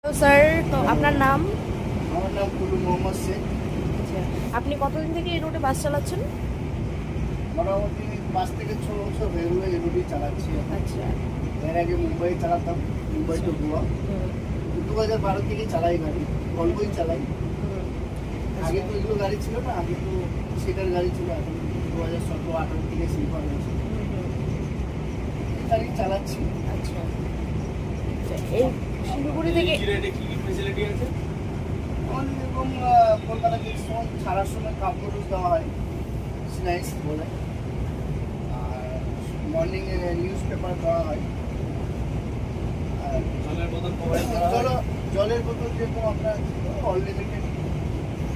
তো স্যার, তো আপনার নাম? আমার নাম কুলু মোহাম্মদ শেখ। আচ্ছা, আপনি কতদিন থেকে এই রুটে বাস চালাচ্ছেন? মোটামুটি 5 থেকে 6 বছর হয়ে গেলো এই রুটই চালাচ্ছি। আচ্ছা। এর আগে মুম্বাই চালাতাম, মুম্বাই টু গোয়া। হুম, 2012 থেকে চালাই গাড়ি, অল্পই চালাই। হুম। আগে তো এগুলো গাড়ি ছিল না, আগে তো সিটার গাড়ি ছিল। এখন 2017-18 থেকে স্লিপার হয়েছে, হুম, হুম। এই গাড়ি চালাচ্ছি। আচ্ছা। আচ্ছা, এই শিলিগুড়ি থেকে কি ফেসিলিটি আছে? আমাদের যেরকম কলকাতা থেকে ছাড়ার সময় কাপড় দেওয়া হয়, স্ন্যাক্স বলে, আর মর্নিংয়ে নিউজ পেপার দেওয়া হয়। আর জলের বোতল প্রোভাইড করা হয়? জলের বোতল যেরকম আপনার অনলিমিটেড,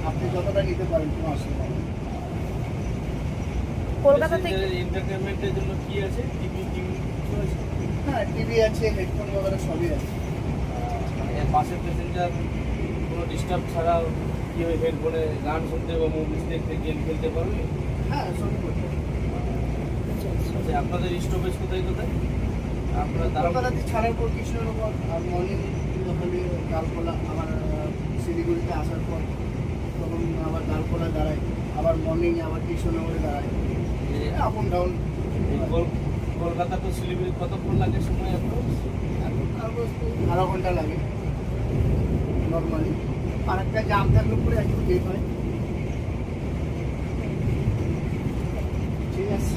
আপনি যতটা নিতে পারেন, কোনো অসুবিধা নেই। কলকাতা থেকে এন্টারটেনমেন্টের জন্য কি আছে? টিভি কিছু আছে? হ্যাঁ, টিভি আছে, হেডফোন বগেরা সবই আছে। এর পাশের প্যাসেঞ্জার কোনো ডিস্টার্ব ছাড়া কি ওই হেডফোনে গান শুনতে বা মুভিজ দেখতে, গেম খেলতে পারবে? হ্যাঁ, সবই করতে হবে। আচ্ছা, আচ্ছা। আচ্ছা, আপনাদের স্টপেজ কোথায় কোথায়? আপনারা তারা কলকাতাতে ছাড়ার পর কৃষ্ণনগর, আর মর্নিং হলে গালকোলা, আবার শিলিগুড়িতে আসার পর তখন আবার গালকোলা দাঁড়ায়, আবার মর্নিংয়ে আবার কৃষ্ণনগরে দাঁড়ায়, up and down. Kolkata to Siliguri কতক্ষণ লাগে সময় আপনার? আধা ঘন্টা লাগে নর্মালি। আর একটা জাম থাকলে পরে একটু লেট হয়। ঠিক আছে।